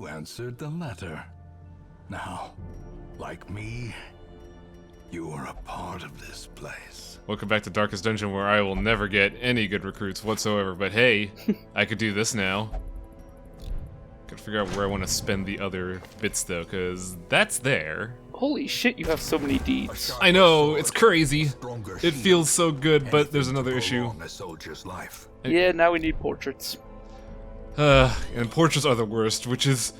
You answered the letter. Now, like me, you are a part of this place. Welcome back to Darkest Dungeon, where I will never get any good recruits whatsoever, but hey, I could do this now. Gotta figure out where I want to spend the other bits, though, because that's there. Holy shit, you have so many deeds. I know, it's crazy. It feels so good, but there's another issue. A soldier's life. Yeah, now we need portraits. And portraits are the worst, which is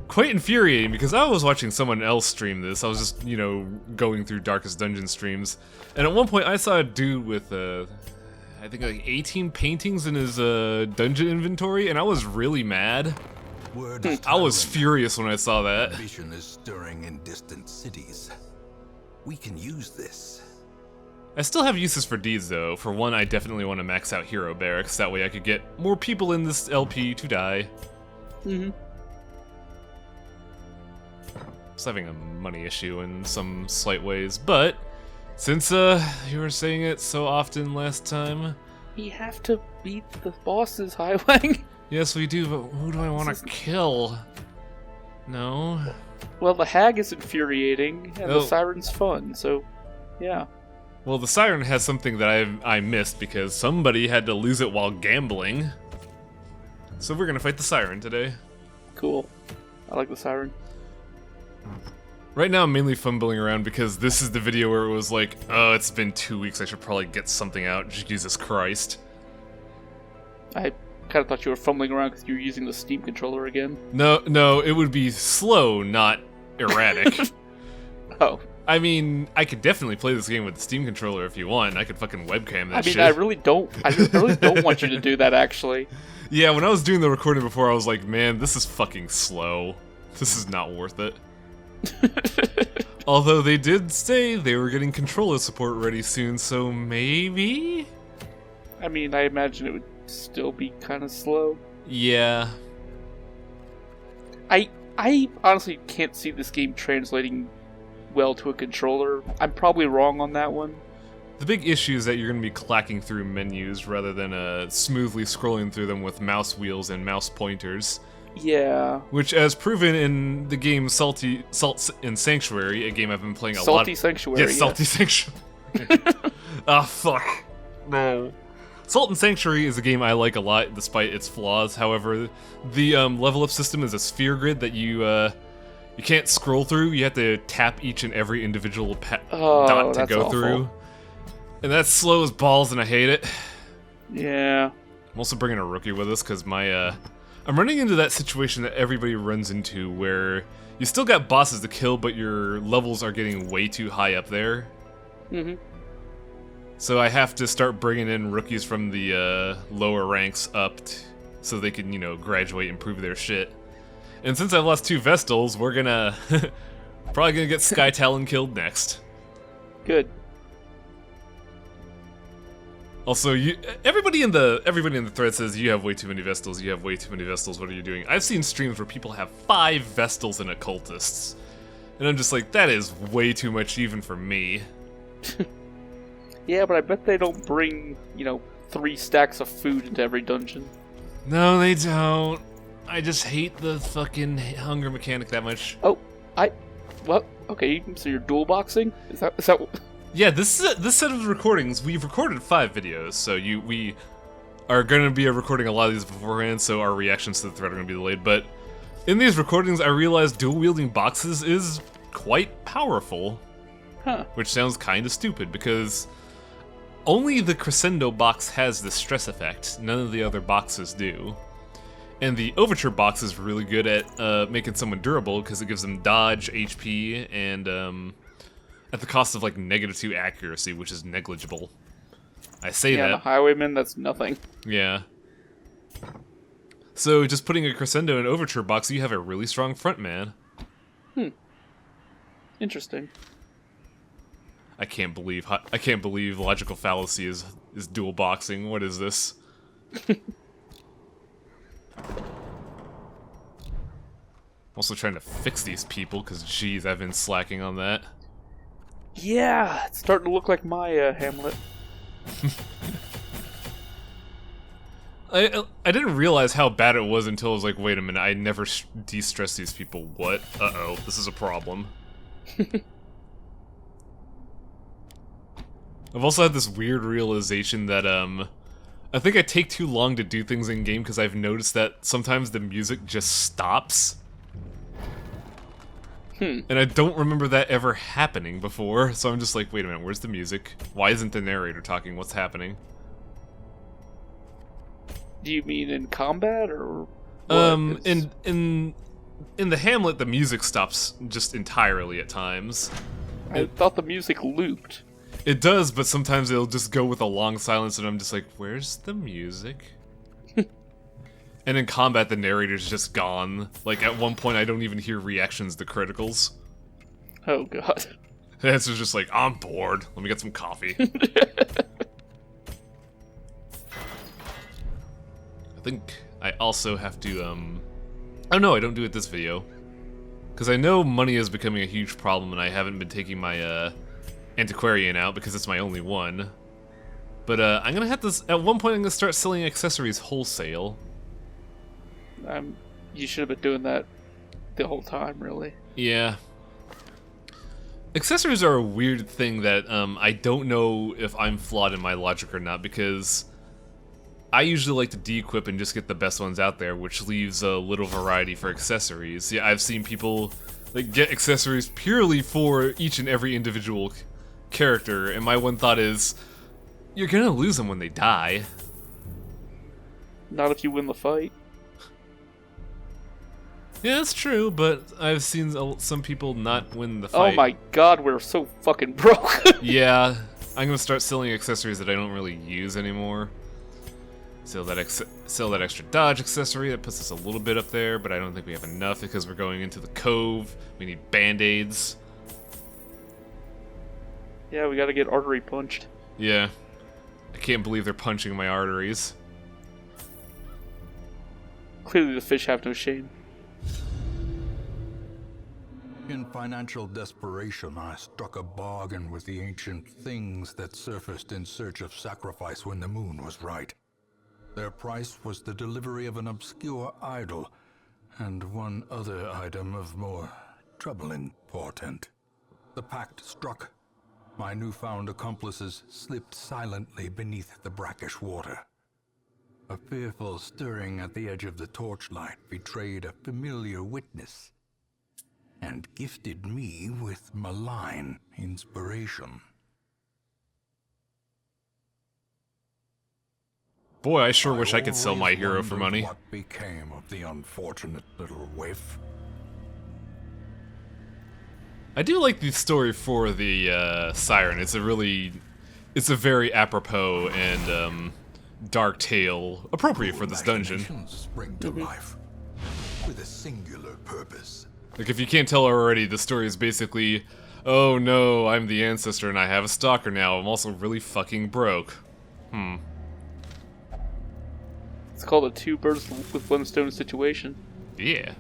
quite infuriating, because I was watching someone else stream this. I was just, you know, going through Darkest Dungeon streams, and at one point I saw a dude with, I think like 18 paintings in his, dungeon inventory, and I was really mad. I was furious when I saw that. Ambition is stirring in distant cities. We can use this. I still have uses for deeds, though. For one, I definitely want to max out hero barracks. That way I could get more people in this LP to die. Just having a money issue in some slight ways, but since you were saying it so often last time, We have to beat the bosses, Highway. yes we do, but who do I want to kill? No. Well, the hag is infuriating, and the siren's fun, so yeah. Well, the siren has something that I missed because somebody had to lose it while gambling. So we're gonna fight the siren today. Cool. I like the siren. Right now I'm mainly fumbling around because this is the video where it was like, oh, it's been 2 weeks, I should probably get something out. Jesus Christ. I kind of thought you were fumbling around because you were using the Steam controller again. No, it would be slow, not erratic. Oh. I mean, I could definitely play this game with the Steam controller if you want. I could fucking webcam that shit. I really don't want you to do that, actually. Yeah, when I was doing the recording before, I was like, man, this is fucking slow. This is not worth it. Although they did say they were getting controller support ready soon, so maybe? I mean, I imagine it would still be kind of slow. Yeah. I honestly can't see this game translating well to a controller. I'm probably wrong on that one. The big issue is that you're going to be clacking through menus rather than smoothly scrolling through them with mouse wheels and mouse pointers. Yeah. Which, as proven in the game Salt and Sanctuary, a game I've been playing a lot. Salty Sanctuary. Yes, Salty Sanctuary. Ah, fuck. No. Salt and Sanctuary is a game I like a lot, despite its flaws. However, the level-up system is a sphere grid that you can't scroll through. You have to tap each and every individual dot to go through. And that's slow as balls, and I hate it. Yeah. I'm also bringing a rookie with us, because I'm running into that situation that everybody runs into, where you still got bosses to kill, but your levels are getting way too high up there. So I have to start bringing in rookies from the lower ranks up so they can, you know, graduate and improve their shit. And since I've lost 2 Vestals, we're gonna probably gonna get Sky Talon killed next. Good. Also, everybody in the thread says you have way too many Vestals. You have way too many Vestals. What are you doing? I've seen streams where people have 5 Vestals and occultists, and I'm just like, that is way too much even for me. Yeah, but I bet they don't bring, 3 stacks of food into every dungeon. No, they don't. I just hate the fucking hunger mechanic that much. Oh, well, okay, so you're dual boxing? Is that Yeah, this set of recordings, we've recorded 5 videos, so we are going to be recording a lot of these beforehand, so our reactions to the thread are going to be delayed, but in these recordings I realized dual-wielding boxes is quite powerful. Huh. Which sounds kind of stupid, because only the Crescendo box has this stress effect, none of the other boxes do. And the Overture box is really good at making someone durable, because it gives them dodge, HP, and at the cost of like -2 accuracy, which is negligible. I say that. Yeah, the Highwayman, that's nothing. Yeah. So just putting a Crescendo in Overture box, you have a really strong front man. Interesting. I can't believe logical fallacy is dual boxing. What is this? Also trying to fix these people, because geez, I've been slacking on that. Yeah, it's starting to look like my Hamlet. I didn't realize how bad it was until I was like, wait a minute, I never de-stress these people. What? Uh-oh, this is a problem. I've also had this weird realization that, I think I take too long to do things in-game because I've noticed that sometimes the music just stops. And I don't remember that ever happening before, so I'm just like, wait a minute, where's the music? Why isn't the narrator talking? What's happening? Do you mean in combat, or what? In the Hamlet, the music stops just entirely at times. I thought the music looped. It does, but sometimes it'll just go with a long silence, and I'm just like, where's the music? And in combat, the narrator's just gone. Like, at one point, I don't even hear reactions to criticals. Oh, God. It's just like, I'm bored. Let me get some coffee. I think I also have to, oh no, I don't do it this video. Because I know money is becoming a huge problem, and I haven't been taking my, antiquarian out because it's my only one. But, I'm gonna have to, at one point I'm gonna start selling accessories wholesale. You should have been doing that the whole time, really. Yeah. Accessories are a weird thing that, I don't know if I'm flawed in my logic or not, because I usually like to de-equip and just get the best ones out there, which leaves a little variety for accessories. Yeah, I've seen people, like, get accessories purely for each and every individual character, and my one thought is, you're gonna lose them when they die. Not if you win the fight. Yeah, that's true, but I've seen some people not win the fight. Oh my God, we're so fucking broke. Yeah, I'm gonna start selling accessories that I don't really use anymore. Sell that extra dodge accessory, that puts us a little bit up there, but I don't think we have enough because we're going into the cove. We need band-aids. Yeah, we gotta get artery punched. Yeah. I can't believe they're punching my arteries. Clearly the fish have no shame. In financial desperation, I struck a bargain with the ancient things that surfaced in search of sacrifice when the moon was right. Their price was the delivery of an obscure idol, and one other item of more troubling portent. The pact struck. My newfound accomplices slipped silently beneath the brackish water. A fearful stirring at the edge of the torchlight betrayed a familiar witness, and gifted me with malign inspiration. Boy, I sure wish I could sell my hero for money. What became of the unfortunate little waif? I do like the story for the Siren. It's a very apropos and dark tale, appropriate for this dungeon. Spring to life with a singular purpose. Like, if you can't tell already, the story is basically, oh no, I'm the ancestor and I have a stalker now. I'm also really fucking broke. It's called a two birds with one stone situation. Yeah.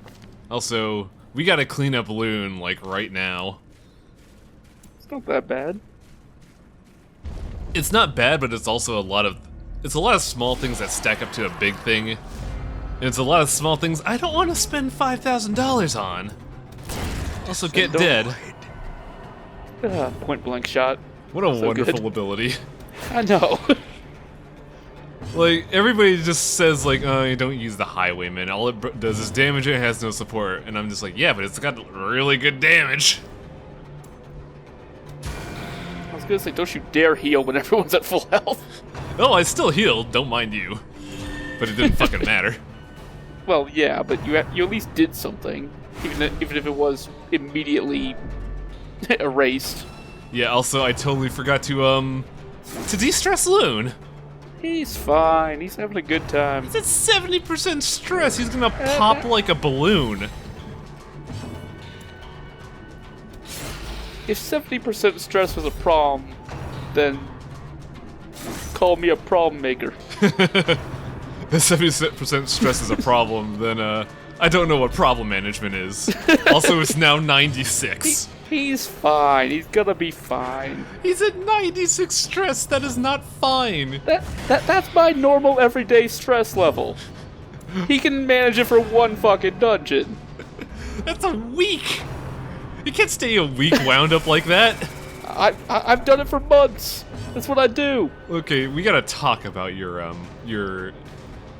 Also, we gotta clean up Loon, like, right now. It's not that bad. It's not bad, but it's also a lot of small things that stack up to a big thing. And it's a lot of small things I don't want to spend $5,000 on. Also, get dead. Point blank shot. What a So wonderful good. ability. I know. Like, everybody just says, like, oh, you don't use the Highwayman. All it does is damage and it has no support. And I'm just like, yeah, but it's got really good damage. I was gonna say, don't you dare heal when everyone's at full health. Oh, I still healed, don't mind you. But it didn't fucking matter. Well, yeah, but you at least did something, even if it was immediately erased. Yeah, also, I totally forgot to de-stress Loon. He's fine. He's having a good time. He's at 70% stress. He's gonna pop like a balloon. If 70% stress was a problem, then call me a problem maker. If 70% stress is a problem, then I don't know what problem management is. Also, it's now 96. He's fine. He's gonna be fine. He's at 96 stress. That is not fine. That's my normal everyday stress level. He can manage it for one fucking dungeon. That's a week. You can't stay a week wound up like that. I've done it for months. That's what I do. Okay, we gotta talk about your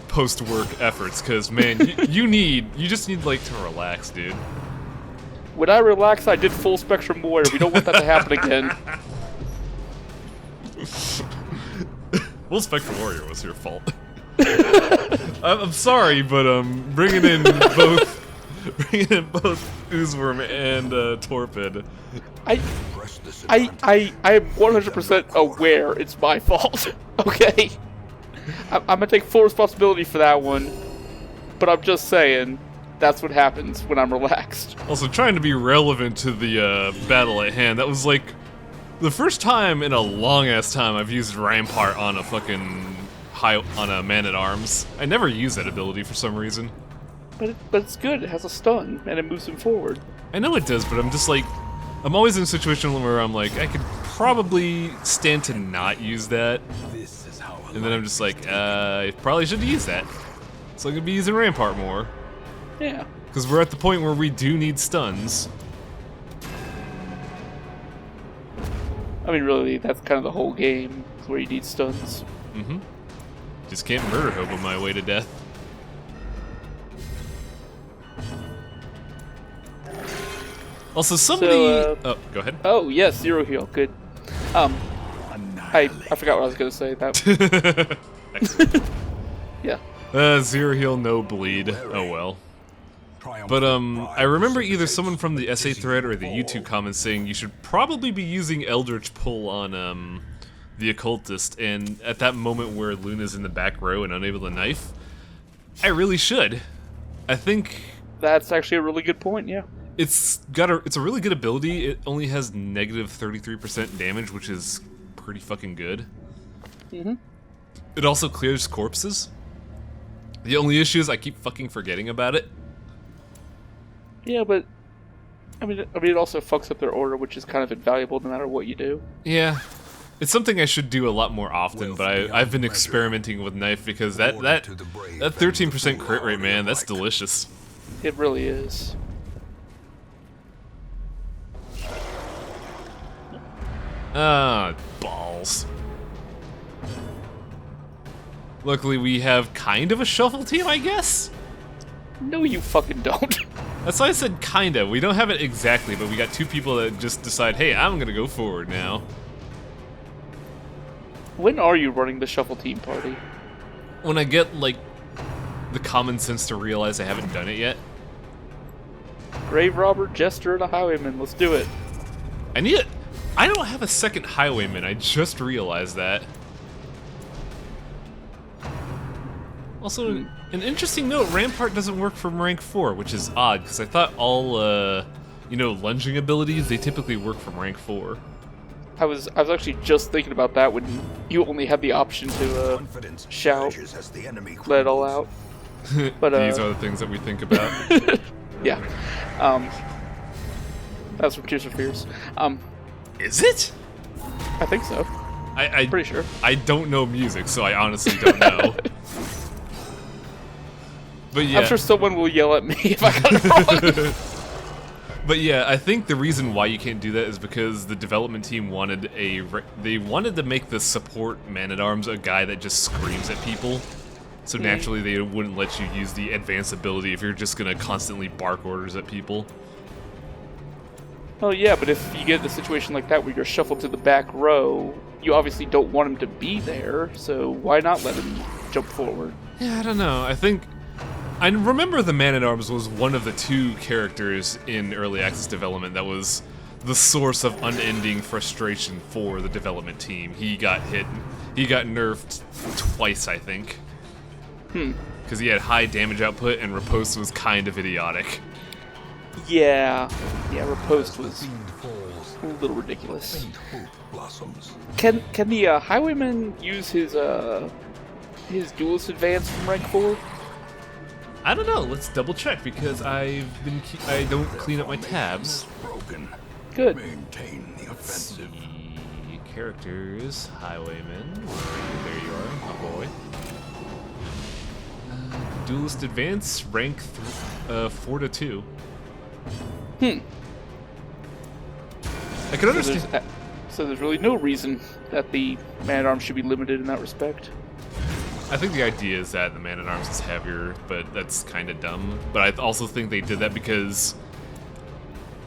post-work efforts, cause man, you just need like to relax, dude. When I relax, I did full spectrum warrior. We don't want that to happen again. Full spectrum warrior was your fault. I'm sorry, but bringing in both Oozworm and Torpid. I am 100% aware it's my fault. Okay, I'm gonna take full responsibility for that one. But I'm just saying, that's what happens when I'm relaxed. Also, trying to be relevant to the battle at hand, that was like the first time in a long-ass time I've used Rampart on a fucking on a man-at-arms. I never use that ability for some reason. But it's good. It has a stun, and it moves him forward. I know it does, but I'm just like, I'm always in a situation where I'm like, I could probably stand to not use that. And then I'm just like, I probably should use that. So I'm gonna be using Rampart more. Yeah. Because we're at the point where we do need stuns. I mean, really, that's kind of the whole game, where you need stuns. Mm-hmm. Just can't murder hobo my way to death. Also, somebody... oh, go ahead. Oh, yes, Zero Heal. Good. I forgot what I was going to say. That. Yeah. Zero Heal, no bleed. Oh, well. But, I remember either someone from the SA thread or the YouTube comments saying you should probably be using Eldritch Pull on, the Occultist, and at that moment where Luna's in the back row and unable to knife, I really should. I think... That's actually a really good point, yeah. It's a really good ability. It only has negative 33% damage, which is pretty fucking good. Mm-hmm. It also clears corpses. The only issue is I keep fucking forgetting about it. Yeah, but I mean, it also fucks up their order, which is kind of invaluable no matter what you do. Yeah, it's something I should do a lot more often. But I've been experimenting with knife because that 13% crit rate, man, that's delicious. It really is. Ah, balls. Luckily, we have kind of a shuffle team, I guess? No, you fucking don't. That's why I said kinda. We don't have it exactly, but we got two people that just decide, hey, I'm gonna go forward now. When are you running the shuffle team party? When I get, like, the common sense to realize I haven't done it yet. Grave robber, jester, and a highwayman. Let's do it. I need it. I don't have a second highwayman. I just realized that. Also, an interesting note, Rampart doesn't work from rank 4, which is odd, because I thought all, lunging abilities, they typically work from rank 4. I was actually just thinking about that when you only had the option to shout, let it all out. But these are the things that we think about. Yeah. That's from Tears for Fears. Is it? I think so. I'm pretty sure. I don't know music, so I honestly don't know. But yeah. I'm sure someone will yell at me if I got it wrong. But yeah, I think the reason why you can't do that is because the development team wanted to make the support man-at-arms a guy that just screams at people. So naturally they wouldn't let you use the advanced ability if you're just gonna constantly bark orders at people. Oh yeah, but if you get in a situation like that where you're shuffled to the back row, you obviously don't want him to be there, so why not let him jump forward? Yeah, I don't know. I remember the Man-at-Arms was one of the two characters in early access development that was the source of unending frustration for the development team. He got nerfed twice, I think. Because he had high damage output and riposte was kind of idiotic. Yeah, riposte was a little ridiculous. Can the highwayman use his duelist advance from rank 4? I don't know. Let's double check because I don't clean up my tabs. Good. Maintain the offensive. Characters, Highwayman. There you are, my boy. Duelist Advance, rank 4 to 2. I can understand. So there's really no reason that the Man-at-Arms should be limited in that respect. I think the idea is that the Man-at-Arms is heavier, but that's kind of dumb. But I also think they did that because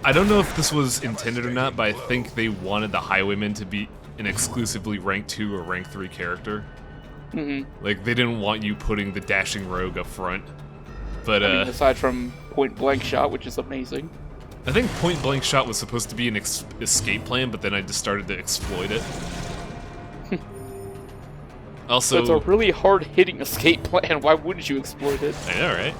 I don't know if this was intended or not, but I think they wanted the Highwayman to be an exclusively rank 2 or rank 3 character. Like, they didn't want you putting the dashing rogue up front. But, I mean, aside from Point Blank Shot, which is amazing. I think Point Blank Shot was supposed to be an escape plan, but then I just started to exploit it. Also, it's a really hard-hitting escape plan. Why wouldn't you exploit it? I know, right?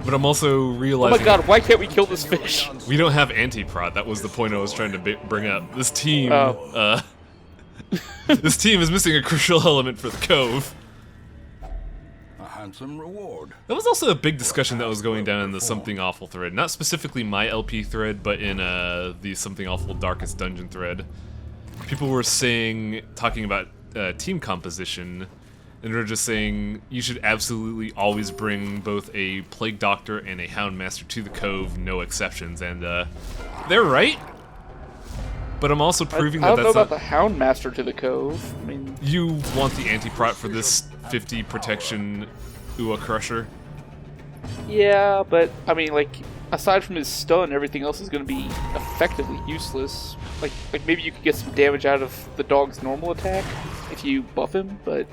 But I'm also realizing... Oh my god, why can't we kill this fish? We don't have anti-prot. That was the point I was trying to bring up. This team, this team is missing a crucial element for the Cove. A handsome reward. That was also a big discussion that was going down in the Something Awful thread. Not specifically my LP thread, but in the Something Awful Darkest Dungeon thread. People were talking about team composition, and they're just saying you should absolutely always bring both a Plague Doctor and a Houndmaster to the Cove, no exceptions, and they're right. But I'm also proving I that don't that's know not... about the Houndmaster to the Cove. I mean, You want the anti-prot for this 50 protection Ua Crusher? yeah, but I mean, like, aside from his stun, everything else is going to be effectively useless. Like maybe you could get some damage out of the dog's normal attack if you buff him, but...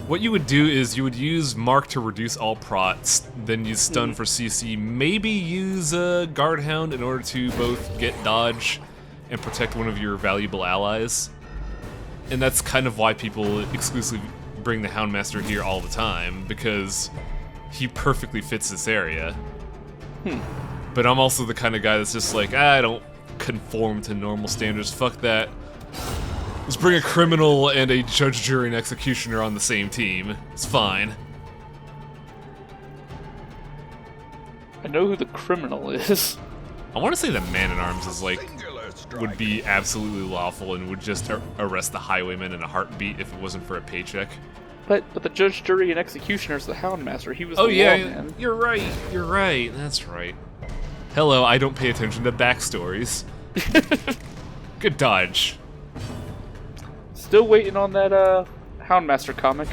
What you would do is you would use Mark to reduce all prots, then use Stun for CC, maybe use Guard Hound in order to both get dodge and protect one of your valuable allies. And that's kind of why people exclusively bring the Houndmaster here all the time, because he perfectly fits this area. But I'm also the kind of guy that's just like, I don't conform to normal standards, fuck that. Let's bring a criminal and a judge, jury, and executioner on the same team. It's fine. I know who the criminal is. I want to say that Man-at-Arms is like, would be absolutely lawful and would just arrest the Highwayman in a heartbeat if it wasn't for a paycheck. But the judge, jury, and executioner is the Houndmaster. He was the lawman. You're right, that's right. Hello, I don't pay attention to backstories. Good dodge. Still waiting on that Houndmaster comic,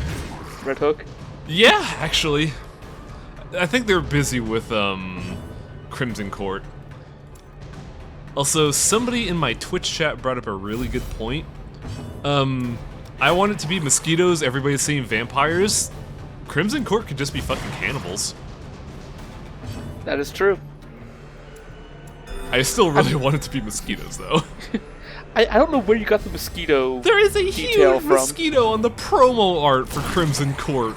Red Hook. Yeah, actually. I think they're busy with Crimson Court. Also, somebody in my Twitch chat brought up a really good point. I want it to be mosquitoes, everybody's saying vampires. Crimson Court could just be fucking cannibals. That is true. I still really want it to be mosquitoes, though. I don't know where you got the mosquito. There is a detail huge from. mosquito on the promo art for Crimson Court.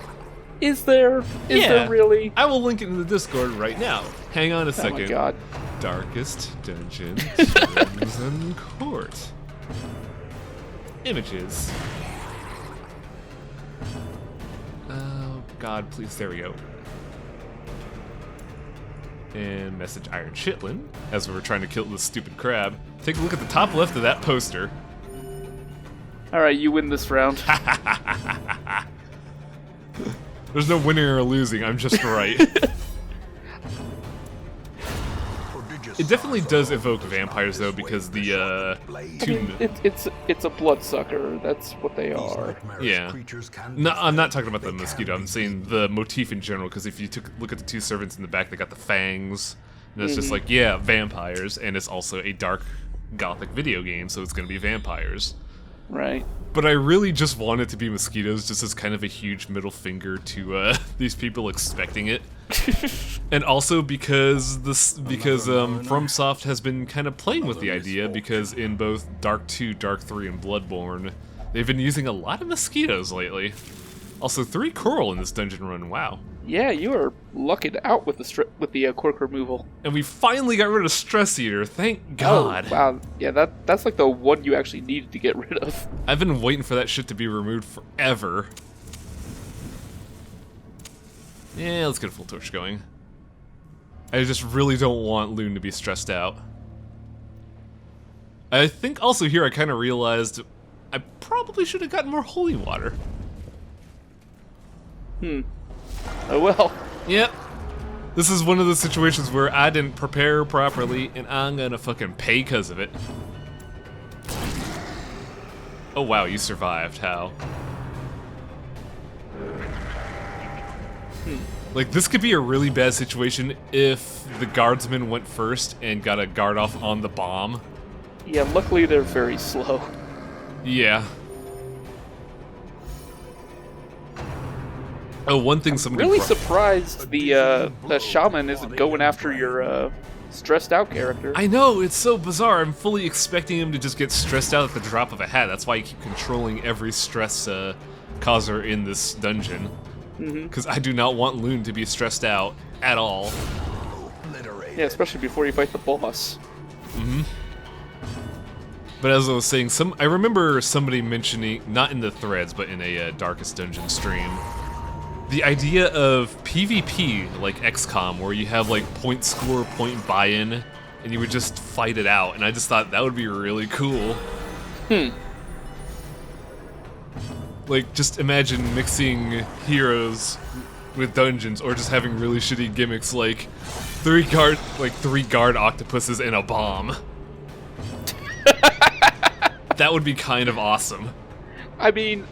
Is there? Is there really? I will link it in the Discord right now. Hang on a second. Oh my god. Darkest Dungeon, Crimson Court. Images. Oh god, please, there we go. And message Iron Chitlin, as we were trying to kill this stupid crab. Take a look at the top left of that poster. Alright, you win this round. There's no winning or losing, I'm just right. It definitely does evoke vampires, though, because the, I mean, it's a bloodsucker. That's what they are. Yeah. No, I'm not talking about the mosquito. I'm saying the motif in general, because if you look at the two servants in the back, they got the fangs. And it's just like, yeah, vampires, and it's also a dark gothic video game, so it's going to be vampires. Right. But I really just want it to be mosquitoes, just as kind of a huge middle finger to these people expecting it. And also because FromSoft has been kind of playing with the idea, because in both Dark 2, Dark 3, and Bloodborne, they've been using a lot of mosquitoes lately. Also, 3 coral in this dungeon run, wow. Yeah, you are lucking out with the quirk removal. And we finally got rid of Stress Eater, thank God. Oh, wow, yeah, that's like the one you actually needed to get rid of. I've been waiting for that shit to be removed forever. Yeah, let's get a full torch going. I just really don't want Loon to be stressed out. I think also here I kind of realized I probably should have gotten more holy water. Oh well. Yep. This is one of those situations where I didn't prepare properly, and I'm gonna fucking pay because of it. Oh wow, you survived. How? Like, this could be a really bad situation if the guardsman went first and got a guard off on the bomb. Yeah, luckily they're very slow. Yeah. Oh, one thing somebody Really surprised the shaman isn't going after your stressed out character. I know, it's so bizarre. I'm fully expecting him to just get stressed out at the drop of a hat. That's why I keep controlling every stress causer in this dungeon. Because I do not want Loon to be stressed out at all. Yeah, especially before you fight the boss. But as I was saying, I remember somebody mentioning, not in the threads, but in a Darkest Dungeon stream, the idea of PvP, like XCOM, where you have like point score, point buy-in, and you would just fight it out, and I just thought that would be really cool. Like, just imagine mixing heroes with dungeons, or just having really shitty gimmicks like three guard octopuses and a bomb. That would be kind of awesome. I mean,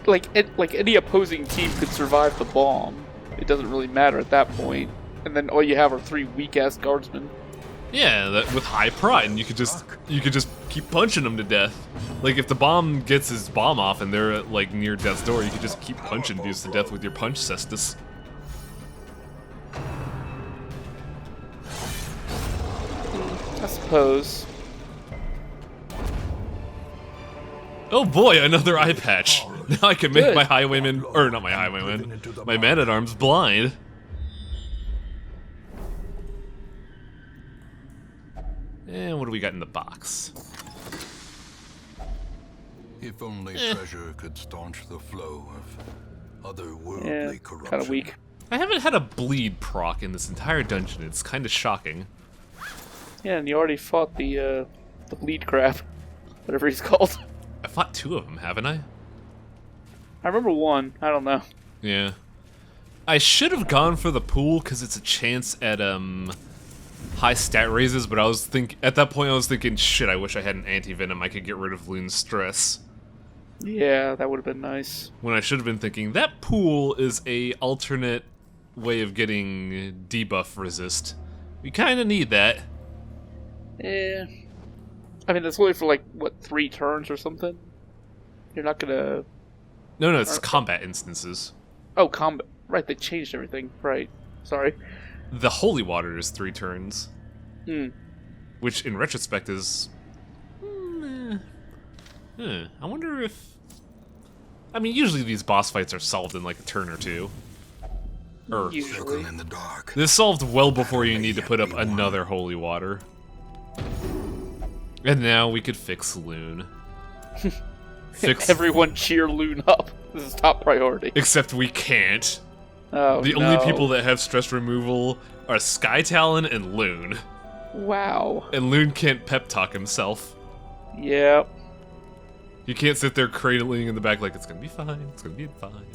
like any opposing team could survive the bomb. It doesn't really matter at that point. And then all you have are 3 weak-ass guardsmen. Yeah, with high pride, and you could just keep punching them to death. Like, if the bomb gets his bomb off and they're like near death's door, you could just keep punching dudes to death with your punch cestus. I suppose. Oh boy, another eye patch. Now I can make my highwayman, or not my highwayman, my man-at-arms blind. And what do we got in the box? If only treasure could staunch the flow of otherworldly corruption. Kind of weak. I haven't had a bleed proc in this entire dungeon. It's kind of shocking. Yeah, and you already fought the bleed crab, whatever he's called. I fought 2 of them, haven't I? I remember one. I don't know. Yeah. I should have gone for the pool because it's a chance at high stat raises, but at that point I was thinking, shit, I wish I had an anti-venom. I could get rid of Loon's stress. Yeah, that would have been nice. When I should have been thinking, that pool is a alternate way of getting debuff resist. We kind of need that. Yeah. I mean, that's only for, like, what, 3 turns or something? You're not gonna... No, it's combat instances. Oh, combat. Right, they changed everything. Right. Sorry. The holy water is 3 turns. Which, in retrospect, is... I wonder if... I mean, usually these boss fights are solved in, like, a turn or 2. Usually. In the dark. This solved well before you need to put up another holy water. And now we could fix Loon. Everyone cheer Loon up. This is top priority. Except we can't. Oh, The only people that have stress removal are Sky Talon and Loon. Wow. And Loon can't pep talk himself. Yep. You can't sit there cradling in the back like, it's gonna be fine, it's gonna be fine.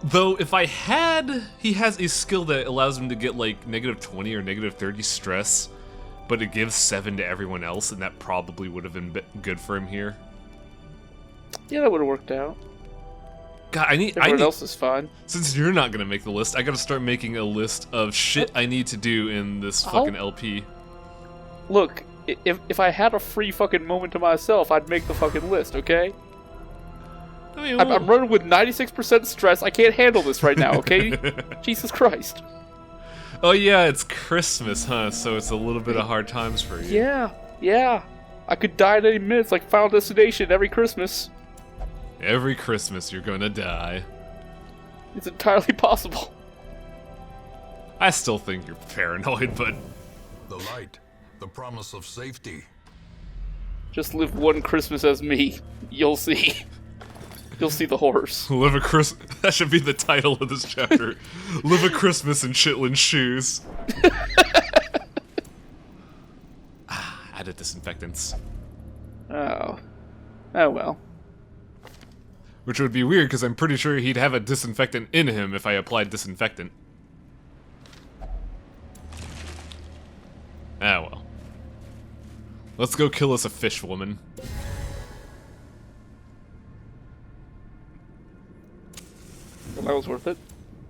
Though, if I had... He has a skill that allows him to get, like, -20 or -30 stress, but it gives 7 to everyone else, and that probably would have been good for him here. Yeah, that would have worked out. God, Everyone else is fine. Since you're not gonna make the list, I gotta start making a list of shit I need to do in this fucking LP. Look, if I had a free fucking moment to myself, I'd make the fucking list, okay? I mean, I'm running with 96% stress. I can't handle this right now, okay? Jesus Christ. Oh yeah, it's Christmas, huh? So it's a little bit of hard times for you. Yeah. I could die at any minute. It's like Final Destination every Christmas. Every Christmas you're gonna die. It's entirely possible. I still think you're paranoid, but... The light, the promise of safety. Just live one Christmas as me. You'll see. You'll see the horrors. Live a Christmas... That should be the title of this chapter. Live a Christmas in Chitlin shoes. had a disinfectants. Oh. Oh well. Which would be weird, because I'm pretty sure he'd have a disinfectant in him if I applied disinfectant. Ah, well. Let's go kill us a fish woman. Well, that was worth it.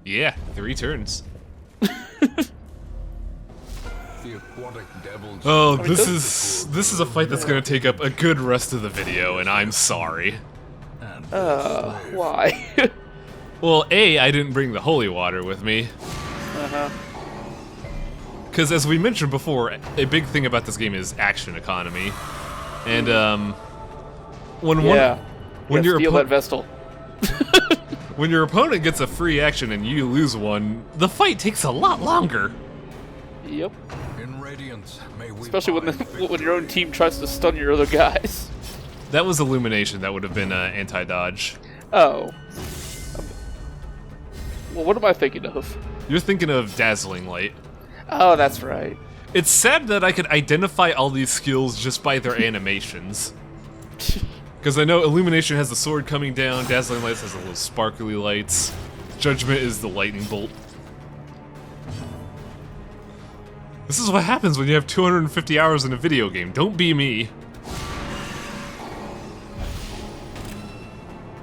Yeah, 3 turns. The aquatic devils. Oh, this is a fight that's gonna take up a good rest of the video, and I'm sorry. Why? Well, A, I didn't bring the holy water with me. Uh-huh. Because as we mentioned before, a big thing about this game is action economy. And, when your steal that Vestal. when your opponent gets a free action and you lose one, the fight takes a lot longer. Yep. In Radiance, may we Especially when find when your own team tries to stun your other guys. That was Illumination. That would have been anti-dodge. Oh. Well, what am I thinking of? You're thinking of Dazzling Light. Oh, that's right. It's sad that I could identify all these skills just by their animations. Because I know Illumination has the sword coming down, Dazzling Lights has the little sparkly lights, Judgment is the lightning bolt. This is what happens when you have 250 hours in a video game. Don't be me.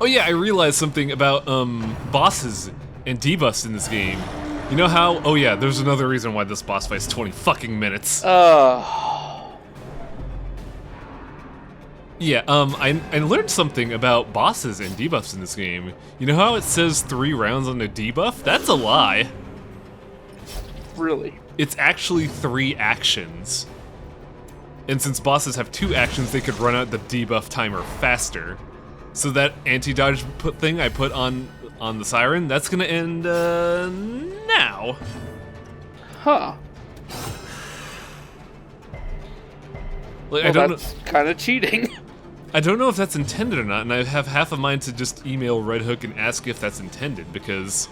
Oh yeah, I realized something about bosses and debuffs in this game. You know how? Oh yeah, there's another reason why this boss fight's 20 fucking minutes. Yeah, I learned something about bosses and debuffs in this game. You know how it says 3 rounds on a debuff? That's a lie. Really? It's actually 3 actions. And since bosses have 2 actions, they could run out the debuff timer faster. So that anti-dodge thing I put on the Siren, that's gonna end, now. Huh. Like, Well, that's kind of cheating. I don't know if that's intended or not, and I have half of mine to just email Red Hook and ask if that's intended, because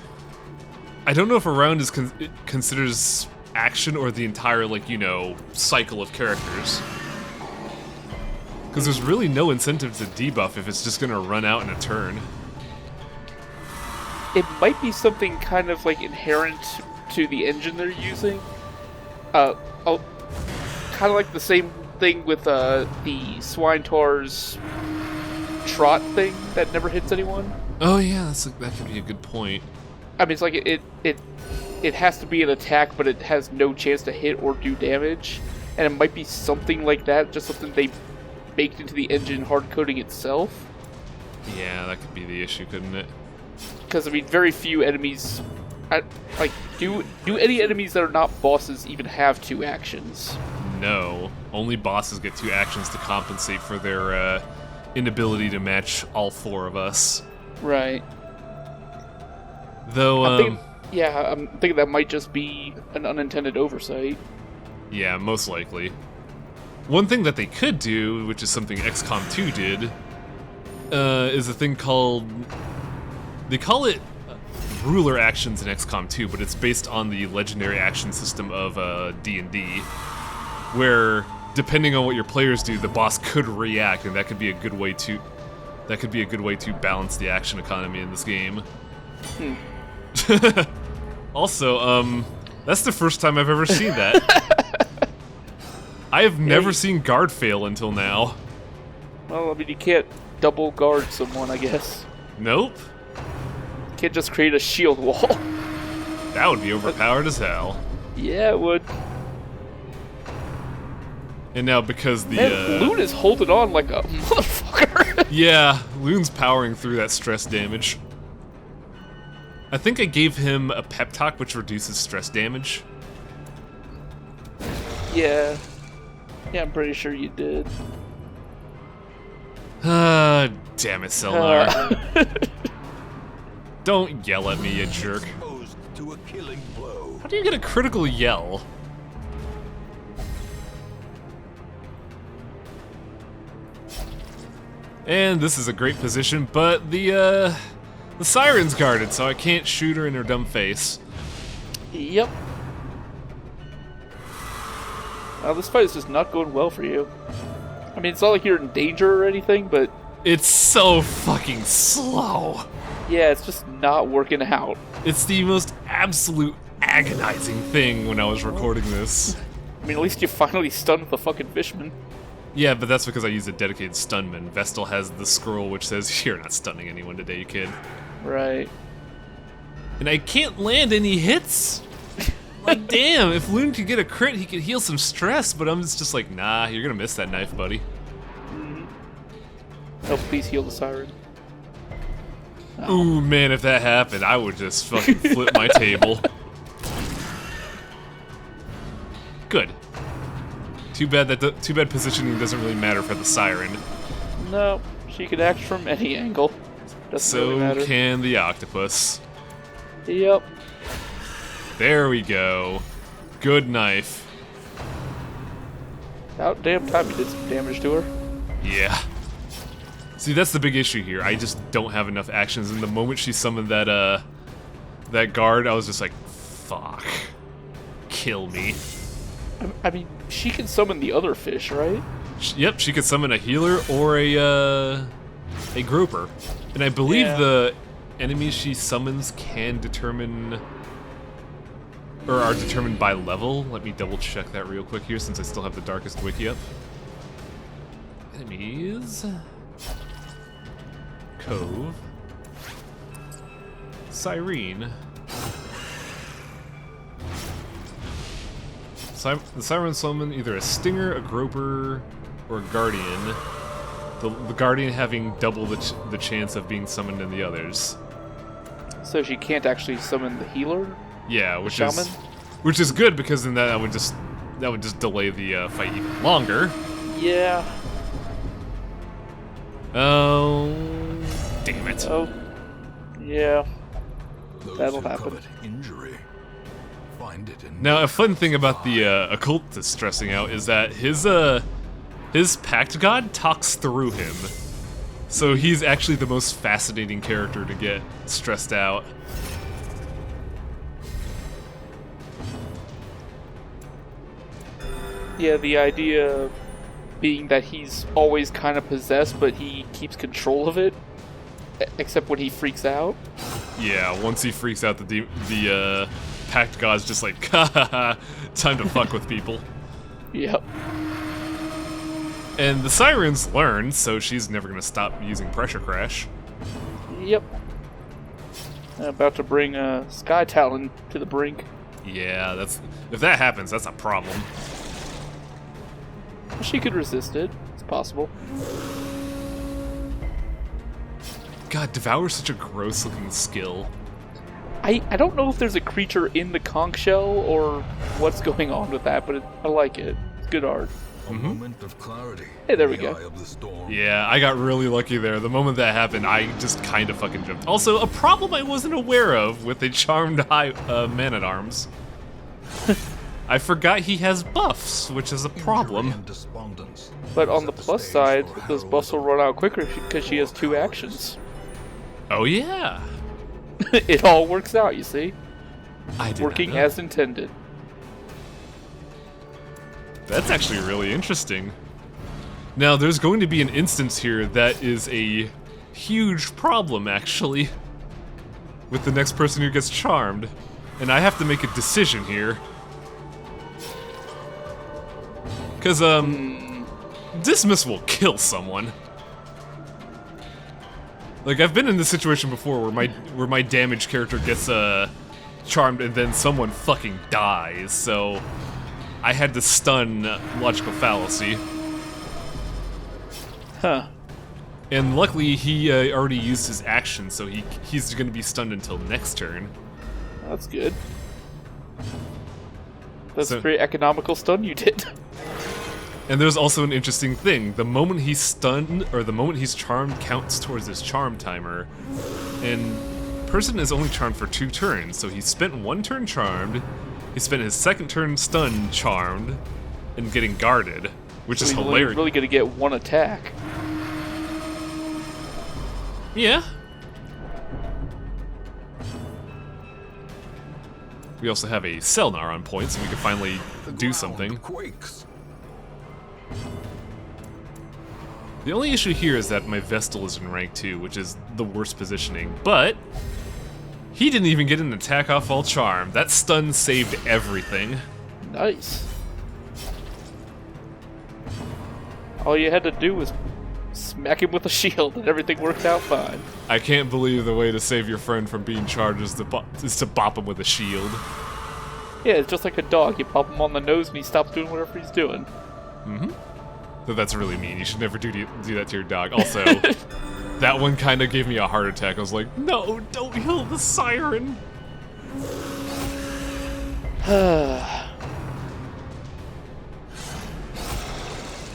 I don't know if a round is it considers action or the entire, like, you know, cycle of characters. Because there's really no incentive to debuff if it's just gonna run out in a turn. It might be something kind of like inherent to the engine they're using. Kind of like the same thing with the Swine-Tar's trot thing that never hits anyone. Oh yeah, that could be a good point. I mean, it's like it has to be an attack, but it has no chance to hit or do damage, and it might be something like that, just something they baked into the engine hard coding itself. Yeah, that could be the issue, couldn't it? Because I mean, very few enemies, like, do any enemies that are not bosses even have 2 actions? No, only bosses get 2 actions to compensate for their inability to match all 4 of us. Right. Though, I'm thinking that might just be an unintended oversight. Yeah, most likely. One thing that they could do, which is something XCOM 2 did, is a thing called... They call it ruler actions in XCOM 2, but it's based on the legendary action system of D&D, where, depending on what your players do, the boss could react, and that could be a good way to... That could be a good way to balance the action economy in this game. Also, that's the first time I've ever seen that. I have never seen guard fail until now. Well, I mean, you can't double guard someone, I guess. Nope. You can't just create a shield wall. That would be overpowered as hell. Yeah, it would. And now because the Man, Loon is holding on like a motherfucker. Yeah, Loon's powering through that stress damage. I think I gave him a pep talk which reduces stress damage. Yeah. Yeah, I'm pretty sure you did. Damn it, Selnar. Don't yell at me, you jerk. to a killing blow. How do you get a critical yell? And this is a great position, but the Siren's guarded, so I can't shoot her in her dumb face. Yep. This fight is just not going well for you. I mean, it's not like you're in danger or anything, but... It's so fucking slow. Yeah, it's just not working out. It's the most absolute agonizing thing when I was recording this. I mean, at least you finally stunned the fucking fishman. Yeah, but that's because I use a dedicated stunman. Vestal has the scroll which says, "You're not stunning anyone today, kid." Right. And I can't land any hits? Like, damn, if Loon could get a crit, he could heal some stress, but I'm just like, nah, you're gonna miss that knife, buddy. Oh, please heal the Siren. Oh. Ooh, man, if that happened, I would just fucking flip my table. Good. Too bad positioning doesn't really matter for the Siren. No, she can act from any angle. Doesn't really matter. So can the octopus. Yep. There we go. Good knife. About damn time you did some damage to her. Yeah. See, that's the big issue here. I just don't have enough actions, and the moment she summoned that that guard, I was just like, fuck. Kill me. I mean, she can summon the other fish, right? Yep, she could summon a healer or a grouper. And I believe the enemies she summons can determine... or are determined by level. Let me double check that real quick here since I still have the Darkest Wiki up. Enemies... Cove... Siren... The Siren summon either a Stinger, a Groper, or a Guardian. The Guardian having double the chance of being summoned in the others. So she can't actually summon the healer? Yeah, which is good because then that would just delay the fight even longer. Yeah. Oh, damn it! Oh, yeah. Those That'll who happen. covet injury find it in Now, a fun thing about the occultist stressing out is that his pact god talks through him, so he's actually the most fascinating character to get stressed out. Yeah, the idea being that he's always kind of possessed, but he keeps control of it, except when he freaks out. Yeah, once he freaks out, the pact god's just like, ha ha ha, time to fuck with people. Yep. And the Siren's learned, so she's never gonna stop using Pressure Crash. Yep. About to bring Sky Talon to the brink. Yeah, if that happens, that's a problem. She could resist it. It's possible. God, Devour's such a gross-looking skill. I don't know if there's a creature in the conch shell or what's going on with that, but I like it. It's good art. a moment of clarity. Hey, there we in go. the eye of the storm. Yeah, I got really lucky there. The moment that happened, I just kind of fucking jumped. Also, a problem I wasn't aware of with a charmed high man-at-arms. I forgot he has buffs, which is a problem. Injury and despondence. But on the Set the plus stage side, for those buffs will run out quicker because she has 2 actions. Oh yeah, It all works out, you see? I did Working not know. as intended. That's actually really interesting. Now, there's going to be an instance here that is a huge problem, actually, with the next person who gets charmed. And I have to make a decision here. Because, Dismiss will kill someone. Like, I've been in this situation before where my damage character gets, charmed and then someone fucking dies, so I had to stun Logical Fallacy. Huh. And luckily, he already used his action, so he's gonna be stunned until next turn. That's good. That's So- a pretty economical stun you did. And there's also an interesting thing. The moment he's stunned, or the moment he's charmed, counts towards his charm timer. And person is only charmed for 2 turns, so he spent 1 turn charmed, he spent his 2nd turn stunned, charmed, and getting guarded, which is So he's hilarious. really gonna get 1 attack. Yeah. We also have a Selnar on point, so we can finally do something. Quakes. The only issue here is that my Vestal is in rank 2, which is the worst positioning, but he didn't even get an attack off all charm. That stun saved everything. Nice. All you had to do was smack him with a shield and everything worked out fine. I can't believe the way to save your friend from being charged is to bop him with a shield. Yeah, it's just like a dog. You pop him on the nose and he stops doing whatever he's doing. Mm-hmm. So that's really mean. You should never do that to your dog. Also, that one kind of gave me a heart attack. I was like, no, don't heal the Siren. It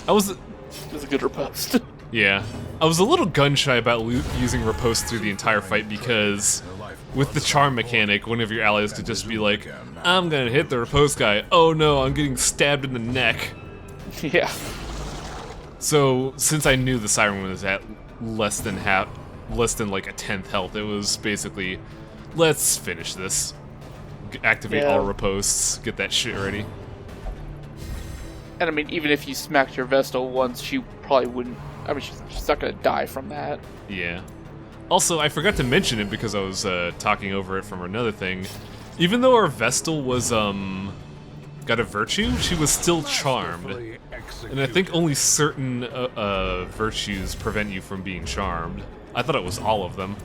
was a good riposte. Yeah. I was a little gun-shy about using riposte through the entire fight because with the charm mechanic, one of your allies could just be like, I'm gonna hit the riposte guy. Oh no, I'm getting stabbed in the neck. Yeah. So, since I knew the Siren was at less than like a 10th health, it was basically, let's finish this. Activate all ripostes, get that shit ready. And I mean, even if you smacked your Vestal once, she probably wouldn't. I mean, she's not gonna die from that. Yeah. Also, I forgot to mention it because I was talking over it from another thing. Even though our Vestal was got a virtue, she was still charmed. And I think only certain virtues prevent you from being charmed. I thought it was all of them.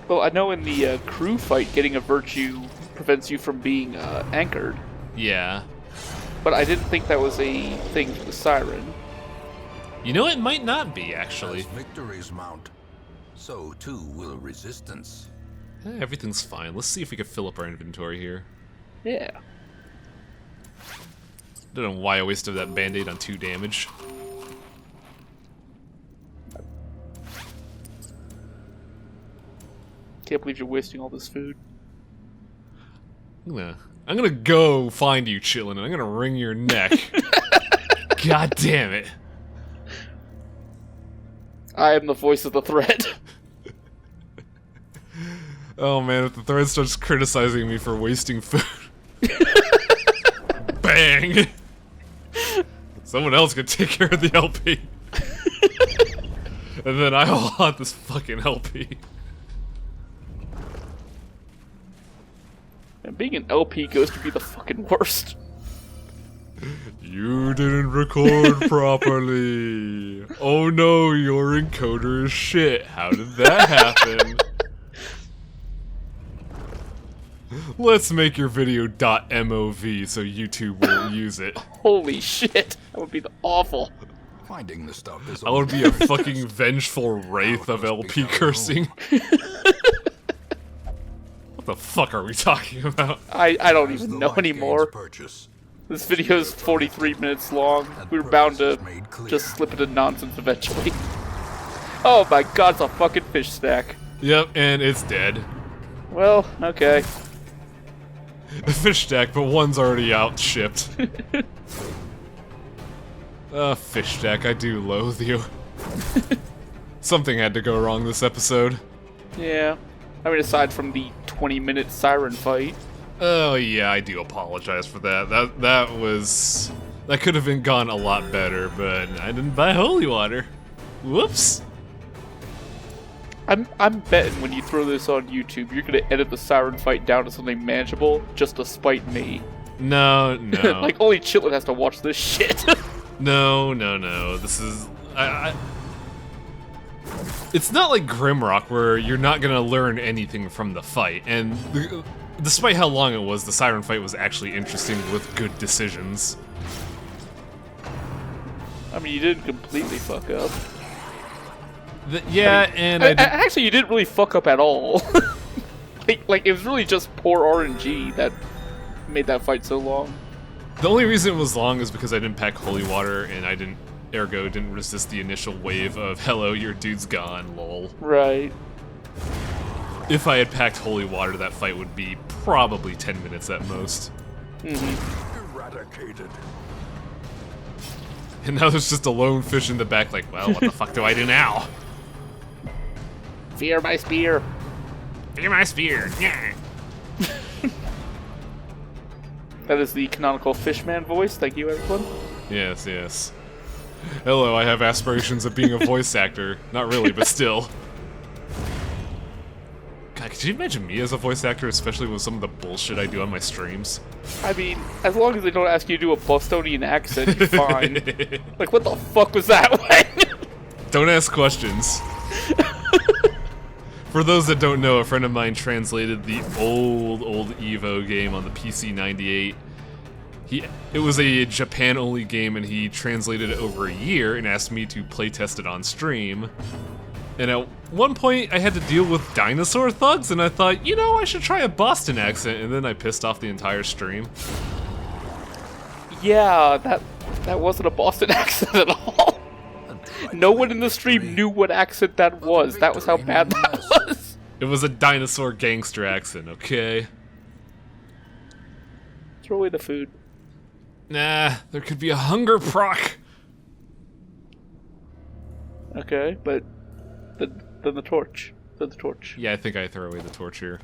Well, I know in the crew fight, getting a virtue prevents you from being anchored. Yeah. But I didn't think that was a thing for the Siren. You know, it might not be, actually. As victories mount, so too will resistance. Everything's fine. Let's see if we can fill up our inventory here. Yeah. Don't know why I wasted that band-aid on 2 damage. Can't believe you're wasting all this food. I'm gonna go find you, chillin', and I'm gonna wring your neck. God damn it. I am the voice of the threat. Oh man, if the thread starts criticizing me for wasting food. Bang! Someone else can take care of the LP. And then I will haunt this fucking LP. And being an LP goes to be the fucking worst. You didn't record properly. Oh no, your encoder is shit. How did that happen? Let's make your video .mov so YouTube won't use it. Holy shit, that would be awful. Finding the stuff is I would be a fucking vengeful wraith of LP cursing. What the fuck are we talking about? I don't even know anymore. This video is 43 minutes long. We're bound to just slip into nonsense eventually. Oh my god, it's a fucking fish stack. Yep, and it's dead. Well, okay. A fish stack, but one's already out shipped. Fish stack, I do loathe you. Something had to go wrong this episode. Yeah. I mean, aside from the 20-minute Siren fight. Oh yeah, I do apologize for that. That could have gone a lot better, but I didn't buy holy water. Whoops. I'm betting when you throw this on YouTube, you're gonna edit the Siren fight down to something manageable just to spite me. No. Like, only Chitlin has to watch this shit. No. This is... It's not like Grimrock, where you're not gonna learn anything from the fight, and despite how long it was, the Siren fight was actually interesting with good decisions. I mean, you didn't completely fuck up. Actually, you didn't really fuck up at all. like, it was really just poor RNG that made that fight so long. The only reason it was long is because I didn't pack holy water, and I didn't resist the initial wave of, hello, your dude's gone, lol. Right. If I had packed holy water, that fight would be probably 10 minutes at most. Mm-hmm. Eradicated. And now there's just a lone fish in the back like, well, what the fuck do I do now? Fear my spear. Fear my spear, yeah. That is the canonical Fishman voice. Thank you, everyone. Yes, yes. Hello, I have aspirations of being a voice actor. Not really, but still. God, could you imagine me as a voice actor, especially with some of the bullshit I do on my streams? I mean, as long as they don't ask you to do a Bostonian accent, you're fine. Like, what the fuck was that one? Don't ask questions. For those that don't know, a friend of mine translated the old Evo game on the PC 98. It was a Japan-only game, and he translated it over a year and asked me to playtest it on stream. And at one point, I had to deal with dinosaur thugs, and I thought, you know, I should try a Boston accent, and then I pissed off the entire stream. Yeah, that wasn't a Boston accent at all. No one in the stream knew what accent that was. That was how bad that was. It was a dinosaur gangster accent, okay? Throw away the food. Nah, there could be a hunger proc. Okay, but then the torch. Then the torch. Yeah, I think I throw away the torch here.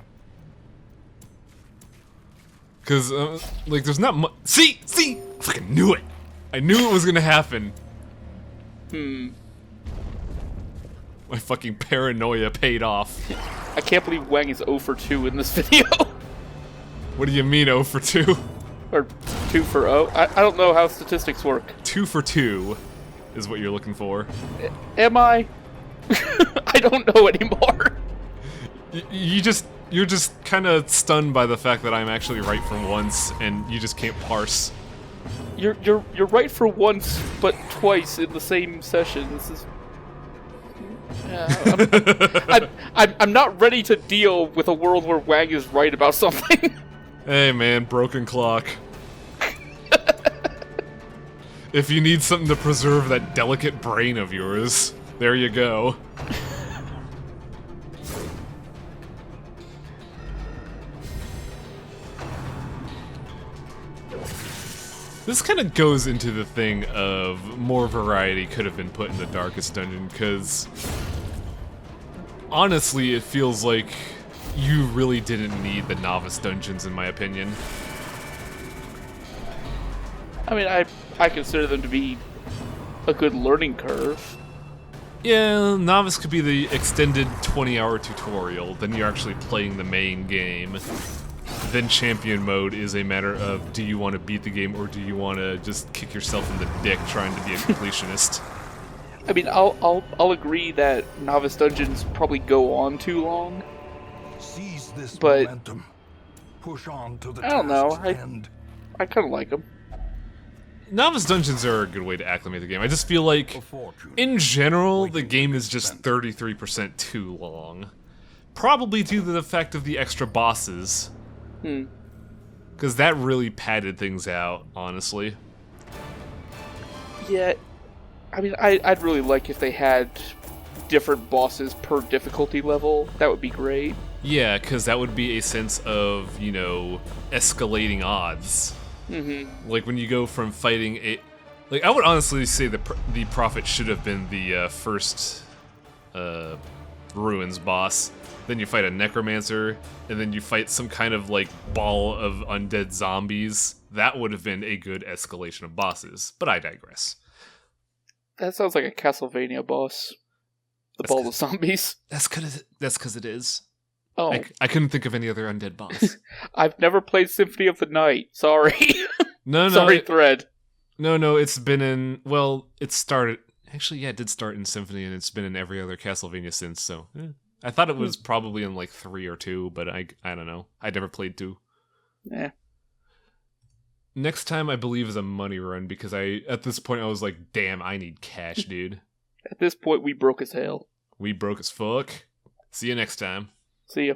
Cause, like, there's not much. See! I fucking knew it! I knew it was gonna happen. My fucking paranoia paid off. I can't believe Wang is 0 for 2 in this video. What do you mean 0 for 2? Or 2 for 0? I don't know how statistics work. 2 for 2 is what you're looking for. Am I? I don't know anymore. You're just kind of stunned by the fact that I'm actually right for once, and you just can't parse. You're right for once, but twice in the same session. This is. I'm not ready to deal with a world where Wang is right about something. Hey man, broken clock. If you need something to preserve that delicate brain of yours, there you go. This kind of goes into the thing of more variety could have been put in the Darkest Dungeon, because honestly, it feels like you really didn't need the Novice Dungeons, in my opinion. I mean, I consider them to be a good learning curve. Yeah, Novice could be the extended 20-hour tutorial, then you're actually playing the main game. Then Champion Mode is a matter of, do you want to beat the game, or do you want to just kick yourself in the dick trying to be a completionist? I mean, I'll agree that Novice Dungeons probably go on too long. Seize this But- momentum. Push on to the I don't know, task's end. I kind of like them. Novice Dungeons are a good way to acclimate the game. I just feel like, A fortune. in general, the game is just 33% too long. Probably due to the fact of the extra bosses. Because that really padded things out, honestly. Yeah, I mean, I'd really like if they had different bosses per difficulty level. That would be great. Yeah, because that would be a sense of, you know, escalating odds. Like when you go from fighting a... Like, I would honestly say the Prophet should have been the first Ruins boss. Then you fight a Necromancer, and then you fight some kind of, like, ball of undead zombies. That would have been a good escalation of bosses, but I digress. That sounds like a Castlevania boss. The ball of zombies. That's because it is. Oh, I couldn't think of any other undead boss. I've never played Symphony of the Night. Sorry. No, Sorry, Thread. No, it's been in... Well, it started... Actually, yeah, it did start in Symphony, and it's been in every other Castlevania since, so... I thought it was probably in, like, 3 or 2, but I don't know. I never played 2. Yeah. Next time, I believe, is a money run, because at this point, I was like, damn, I need cash, dude. At this point, we broke as hell. We broke as fuck. See you next time. See ya.